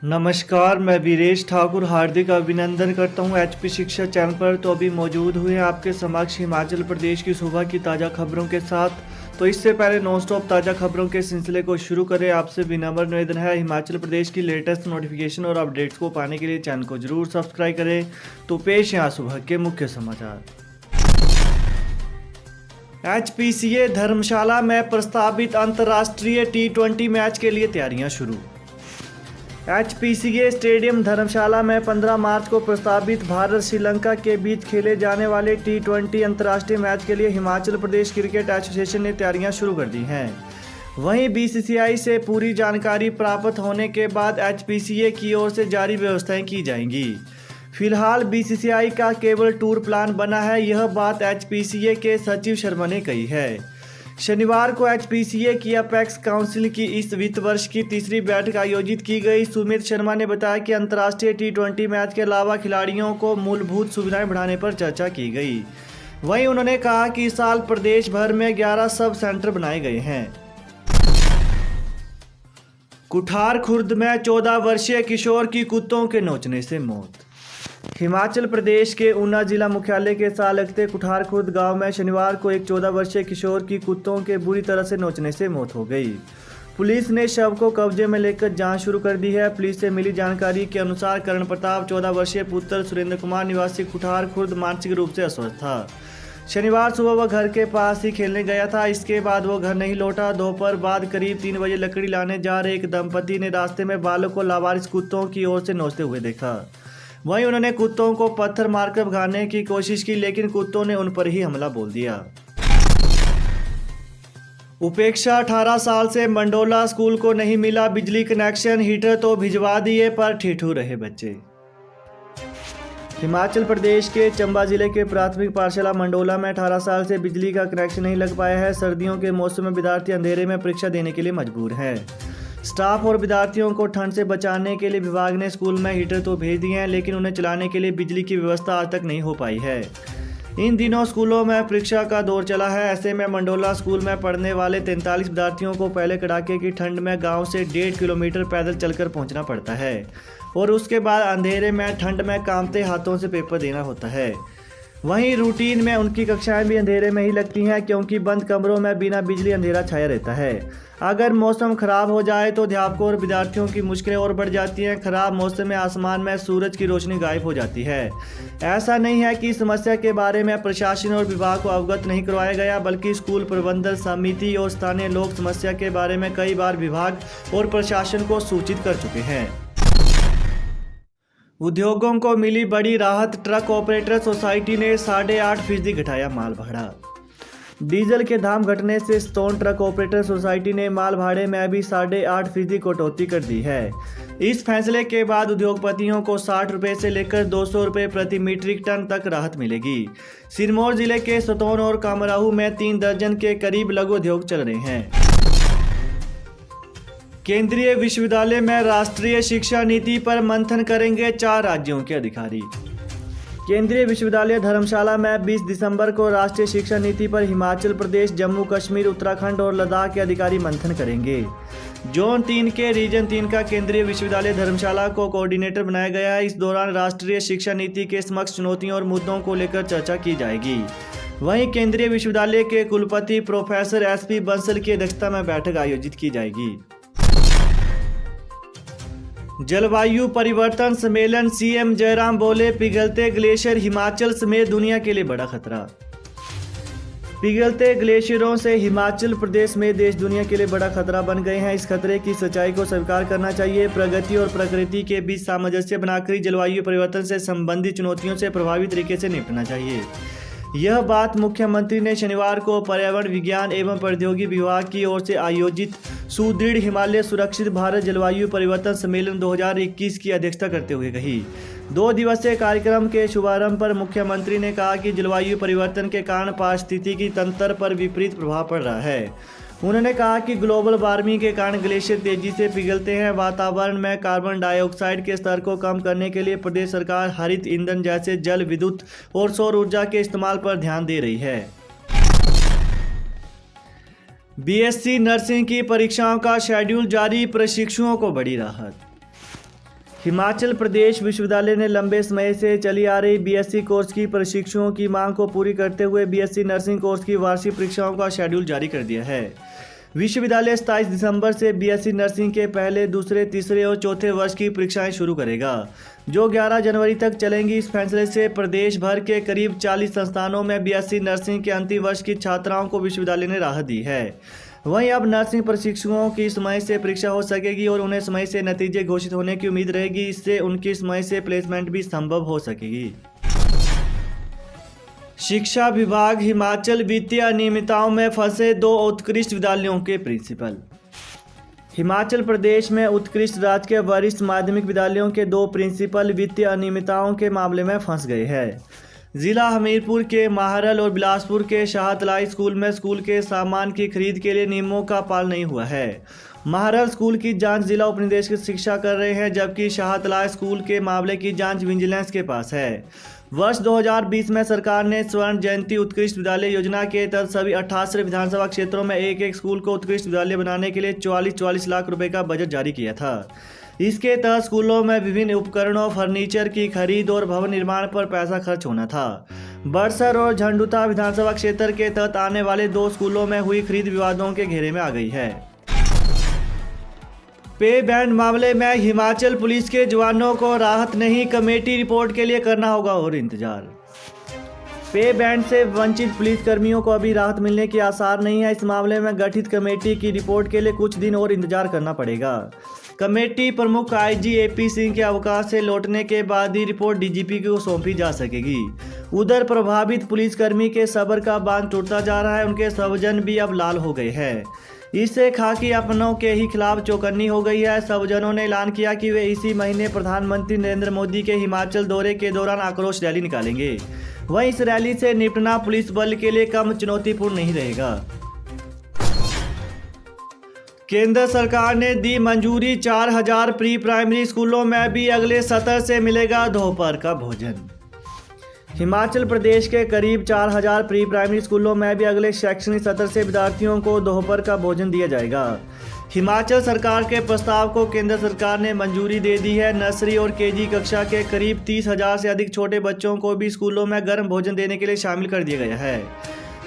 नमस्कार, मैं वीरेश ठाकुर हार्दिक अभिनंदन करता हूं एचपी शिक्षा चैनल पर। तो अभी मौजूद हुए आपके समक्ष हिमाचल प्रदेश की सुबह की ताज़ा खबरों के साथ। तो इससे पहले नॉन स्टॉप ताज़ा खबरों के सिलसिले को शुरू करें, आपसे विनम्र निवेदन है हिमाचल प्रदेश की लेटेस्ट नोटिफिकेशन और अपडेट्स को पाने के लिए चैनल को जरूर सब्सक्राइब करें। तो पेश यहाँ सुबह के मुख्य समाचार। एचपीसीए धर्मशाला में प्रस्तावित अंतर्राष्ट्रीय T20 मैच के लिए तैयारियां शुरू। एचपीसीए स्टेडियम धर्मशाला में 15 मार्च को प्रस्तावित भारत श्रीलंका के बीच खेले जाने वाले T20 अंतर्राष्ट्रीय मैच के लिए हिमाचल प्रदेश क्रिकेट एसोसिएशन ने तैयारियां शुरू कर दी हैं। वहीं बीसीसीआई से पूरी जानकारी प्राप्त होने के बाद एचपीसीए की ओर से जारी व्यवस्थाएं की जाएंगी। फिलहाल बीसीसीआई का केवल टूर प्लान बना है, यह बात एचपीसीए के सचिव शर्मा ने कही है। शनिवार को एचपीसीए की अपेक्स काउंसिल की इस वित्त वर्ष की तीसरी बैठक आयोजित की गई। सुमित शर्मा ने बताया कि अंतर्राष्ट्रीय T20 मैच के अलावा खिलाड़ियों को मूलभूत सुविधाएं बढ़ाने पर चर्चा की गई। वहीं उन्होंने कहा कि इस साल प्रदेश भर में 11 सब सेंटर बनाए गए हैं। कुठार खुर्द में 14 वर्षीय किशोर की कुत्तों के नोचने से मौत। हिमाचल प्रदेश के ऊना जिला मुख्यालय के साथ लगते कुठार खुर्द गांव में शनिवार को एक 14 वर्षीय किशोर की कुत्तों के बुरी तरह से नोचने से मौत हो गई। पुलिस ने शव को कब्जे में लेकर जांच शुरू कर दी है। पुलिस से मिली जानकारी के अनुसार करण प्रताप 14 वर्षीय पुत्र सुरेंद्र कुमार निवासी कुठार खुर्द मानसिक रूप से अस्वस्थ था। शनिवार सुबह वह घर के पास ही खेलने गया था। इसके बाद वो घर नहीं लौटा। दोपहर बाद करीब 3 बजे लकड़ी लाने जा रहे एक दंपति ने रास्ते में बालक को लावारिस कुत्तों की ओर से नोचते हुए देखा। वहीं उन्होंने कुत्तों को पत्थर मारकर भगाने की कोशिश की, लेकिन कुत्तों ने उन पर ही हमला बोल दिया। उपेक्षा 18 साल से मंडोला स्कूल को नहीं मिला बिजली कनेक्शन, हीटर तो भिजवा दिए पर ठिठुर रहे बच्चे। हिमाचल प्रदेश के चंबा जिले के प्राथमिक पाठशाला मंडोला में 18 साल से बिजली का कनेक्शन नहीं लग पाया है। सर्दियों के मौसम में विद्यार्थी अंधेरे में परीक्षा देने के लिए मजबूर हैं। स्टाफ और विद्यार्थियों को ठंड से बचाने के लिए विभाग ने स्कूल में हीटर तो भेज दिए हैं, लेकिन उन्हें चलाने के लिए बिजली की व्यवस्था आज तक नहीं हो पाई है। इन दिनों स्कूलों में परीक्षा का दौर चला है। ऐसे में मंडोला स्कूल में पढ़ने वाले 43 विद्यार्थियों को पहले कड़ाके की ठंड में गांव से 1.5 किलोमीटर पैदल चलकर पहुंचना पड़ता है और उसके बाद अंधेरे में ठंड में कांपते हाथों से पेपर देना होता है। वहीं रूटीन में उनकी कक्षाएं भी अंधेरे में ही लगती हैं, क्योंकि बंद कमरों में बिना बिजली अंधेरा छाया रहता है। अगर मौसम खराब हो जाए तो अध्यापकों और विद्यार्थियों की मुश्किलें और बढ़ जाती हैं। खराब मौसम में आसमान में सूरज की रोशनी गायब हो जाती है। ऐसा नहीं है कि समस्या के बारे में प्रशासन और विभाग को अवगत नहीं करवाया गया, बल्कि स्कूल प्रबंधन समिति और स्थानीय लोग समस्या के बारे में कई बार विभाग और प्रशासन को सूचित कर चुके हैं। उद्योगों को मिली बड़ी राहत, ट्रक ऑपरेटर सोसाइटी ने 8.5% घटाया माल भाड़ा। डीजल के दाम घटने से स्टोन ट्रक ऑपरेटर सोसाइटी ने माल भाड़े में भी 8.5% कटौती कर दी है। इस फैसले के बाद उद्योगपतियों को 60 रुपये से लेकर 200 रुपये प्रति मीट्रिक टन तक राहत मिलेगी। सिरमौर जिले के सतौन और कामराहू में 3 दर्जन के करीब लघु उद्योग चल रहे हैं। केंद्रीय विश्वविद्यालय में राष्ट्रीय शिक्षा नीति पर मंथन करेंगे 4 राज्यों के अधिकारी। केंद्रीय विश्वविद्यालय धर्मशाला में 20 दिसंबर को राष्ट्रीय शिक्षा नीति पर हिमाचल प्रदेश, जम्मू कश्मीर, उत्तराखंड और लद्दाख के अधिकारी मंथन करेंगे। जोन 3 के रीजन 3 का केंद्रीय विश्वविद्यालय धर्मशाला को कोऑर्डिनेटर बनाया गया है। इस दौरान राष्ट्रीय शिक्षा नीति के समक्ष चुनौतियों और मुद्दों को लेकर चर्चा की जाएगी। वहीं केंद्रीय विश्वविद्यालय के कुलपति प्रोफेसर SP बंसल की अध्यक्षता में बैठक आयोजित की जाएगी। जलवायु परिवर्तन सम्मेलन, सीएम जयराम बोले पिघलते ग्लेशियर हिमाचल समेत दुनिया के लिए बड़ा खतरा। पिघलते ग्लेशियरों से हिमाचल प्रदेश में देश दुनिया के लिए बड़ा खतरा बन गए हैं। इस खतरे की सच्चाई को स्वीकार करना चाहिए। प्रगति और प्रकृति के बीच सामंजस्य बनाकर जलवायु परिवर्तन से संबंधित चुनौतियों से प्रभावी तरीके से निपटना चाहिए। यह बात मुख्यमंत्री ने शनिवार को पर्यावरण विज्ञान एवं प्रौद्योगिकी विभाग की ओर से आयोजित सुदृढ़ हिमालय सुरक्षित भारत जलवायु परिवर्तन सम्मेलन 2021 की अध्यक्षता करते हुए कही। 2 दिवसीय कार्यक्रम के शुभारंभ पर मुख्यमंत्री ने कहा कि जलवायु परिवर्तन के कारण पारिस्थितिकी तंत्र पर विपरीत प्रभाव पड़ रहा है। उन्होंने कहा कि ग्लोबल वार्मिंग के कारण ग्लेशियर तेजी से पिघलते हैं। वातावरण में कार्बन डाइऑक्साइड के स्तर को कम करने के लिए प्रदेश सरकार हरित ईंधन जैसे जल विद्युत और सौर ऊर्जा के इस्तेमाल पर ध्यान दे रही है। बीएससी नर्सिंग की परीक्षाओं का शेड्यूल जारी, प्रशिक्षुओं को बड़ी राहत। हिमाचल प्रदेश विश्वविद्यालय ने लंबे समय से चली आ रही बीएससी कोर्स की प्रशिक्षुओं की मांग को पूरी करते हुए बीएससी नर्सिंग कोर्स की वार्षिक परीक्षाओं का शेड्यूल जारी कर दिया है। विश्वविद्यालय 27 दिसंबर से बीएससी नर्सिंग के पहले, दूसरे, तीसरे और चौथे वर्ष की परीक्षाएं शुरू करेगा, जो 11 जनवरी तक चलेंगी। इस फैसले से प्रदेश भर के करीब 40 संस्थानों में बीएससी नर्सिंग के अंतिम वर्ष की छात्राओं को विश्वविद्यालय ने राहत दी है। वहीं अब नर्सिंग प्रशिक्षुओं की समय से परीक्षा हो सकेगी और उन्हें समय से नतीजे घोषित होने की उम्मीद रहेगी। इससे उनकी समय से प्लेसमेंट भी संभव हो सकेगी। शिक्षा विभाग हिमाचल वित्तीय अनियमितताओं में फंसे 2 उत्कृष्ट विद्यालयों के प्रिंसिपल। हिमाचल प्रदेश में उत्कृष्ट राजकीय वरिष्ठ माध्यमिक विद्यालयों के 2 प्रिंसिपल वित्तीय अनियमितताओं के मामले में फंस गए हैं। जिला हमीरपुर के महारल और बिलासपुर के शाहतलाई स्कूल में स्कूल के सामान की खरीद के लिए नियमों का पालन नहीं हुआ है। महारल स्कूल की जांच जिला उपनिदेशक शिक्षा कर रहे हैं, जबकि शाहतलाई स्कूल के मामले की जांच विजिलेंस के पास है। वर्ष 2020 में सरकार ने स्वर्ण जयंती उत्कृष्ट विद्यालय योजना के तहत सभी 88 विधानसभा क्षेत्रों में एक स्कूल को उत्कृष्ट विद्यालय बनाने के लिए 44 लाख रुपए का बजट जारी किया था। इसके तहत स्कूलों में विभिन्न उपकरणों, फर्नीचर की खरीद और भवन निर्माण पर पैसा खर्च होना था। बड़सर और झंडुता विधानसभा क्षेत्र के तहत आने वाले 2 स्कूलों में हुई खरीद विवादों के घेरे में आ गई है। पे बैंड मामले में हिमाचल पुलिस के जवानों को राहत नहीं, कमेटी रिपोर्ट के लिए करना होगा और इंतजार। पे बैंड से वंचित पुलिसकर्मियों को अभी राहत मिलने के आसार नहीं है। इस मामले में गठित कमेटी की रिपोर्ट के लिए कुछ दिन और इंतजार करना पड़ेगा। कमेटी प्रमुख आईजी एपी सिंह के अवकाश से लौटने के बाद ही रिपोर्ट डीजीपी को सौंपी जा सकेगी। उधर प्रभावित पुलिसकर्मी के सब्र का बांध टूटता जा रहा है। उनके स्वजन भी अब लाल हो गए हैं। इससे खाकी अपनों के ही खिलाफ चौकन्नी हो गई है। स्वजनों ने ऐलान किया कि वे इसी महीने प्रधानमंत्री नरेंद्र मोदी के हिमाचल दौरे के दौरान आक्रोश रैली निकालेंगे। वहीं इस रैली से निपटना पुलिस बल के लिए कम चुनौतीपूर्ण नहीं रहेगा। केंद्र सरकार ने दी मंजूरी, 4000 प्री प्राइमरी स्कूलों में भी अगले सत्र से मिलेगा दोपहर का भोजन। हिमाचल प्रदेश के करीब 4000 प्री प्राइमरी स्कूलों में भी अगले शैक्षणिक सत्र से विद्यार्थियों को दोपहर का भोजन दिया जाएगा। हिमाचल सरकार के प्रस्ताव को केंद्र सरकार ने मंजूरी दे दी है। नर्सरी और केजी कक्षा के करीब 30,000 से अधिक छोटे बच्चों को भी स्कूलों में गर्म भोजन देने के लिए शामिल कर दिया गया है।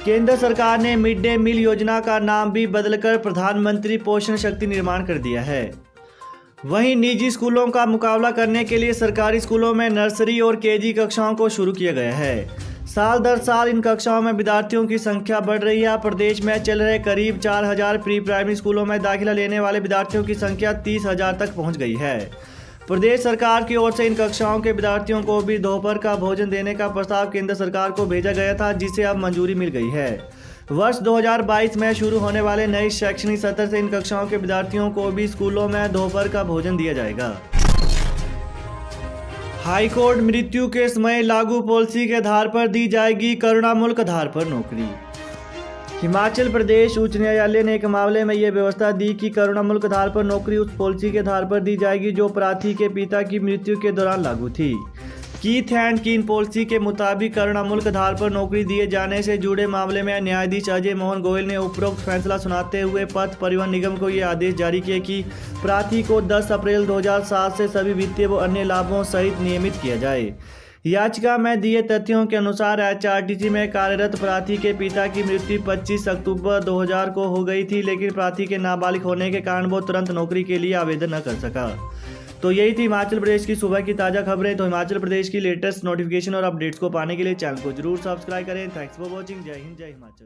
केंद्र सरकार ने मिड डे मील योजना का नाम भी बदलकर प्रधानमंत्री पोषण शक्ति निर्माण कर दिया है। वहीं निजी स्कूलों का मुकाबला करने के लिए सरकारी स्कूलों में नर्सरी और केजी कक्षाओं को शुरू किया गया है। साल दर साल इन कक्षाओं में विद्यार्थियों की संख्या बढ़ रही है। प्रदेश में चल रहे करीब 4000 प्री प्राइमरी स्कूलों में दाखिला लेने वाले विद्यार्थियों की संख्या 30,000 तक पहुंच गई है। प्रदेश सरकार की ओर से इन कक्षाओं के विद्यार्थियों को भी दोपहर का भोजन देने का प्रस्ताव केंद्र सरकार को भेजा गया था, जिसे अब मंजूरी मिल गई है। वर्ष 2022 में शुरू होने वाले नए शैक्षणिक सत्र से इन कक्षाओं के विद्यार्थियों को भी स्कूलों में दोपहर का भोजन दिया जाएगा। हाईकोर्ट मृत्यु के समय लागू पॉलिसी के आधार पर दी जाएगी करुणामूलक आधार पर नौकरी। हिमाचल प्रदेश उच्च न्यायालय ने एक मामले में यह व्यवस्था दी कि करुणामूलक आधार पर नौकरी उस पॉलिसी के आधार पर दी जाएगी जो प्रार्थी के पिता की मृत्यु के दौरान लागू थी। कीथ एंड कीन पॉलिसी के मुताबिक करुणामूलक आधार पर नौकरी दिए जाने से जुड़े मामले में न्यायाधीश अजय मोहन गोयल ने उपरोक्त फैसला सुनाते हुए पथ परिवहन निगम को यह आदेश जारी किया कि प्रार्थी को 10 अप्रैल 2007 से सभी वित्तीय व अन्य लाभों सहित नियमित किया जाए। याचिका में दिए तथ्यों के अनुसार एचआरटीसी में कार्यरत प्रार्थी के पिता की मृत्यु 25 अक्टूबर 2000 को हो गई थी, लेकिन प्रार्थी के नाबालिग होने के कारण वो तुरंत नौकरी के लिए आवेदन न कर सका। तो यही थी हिमाचल प्रदेश की सुबह की ताज़ा खबरें। तो हिमाचल प्रदेश की लेटेस्ट नोटिफिकेशन और अपडेट्स को पाने के लिए चैनल को जरूर सब्सक्राइब करें। Thanks for watching. जय हिंद, जय हिमाचल।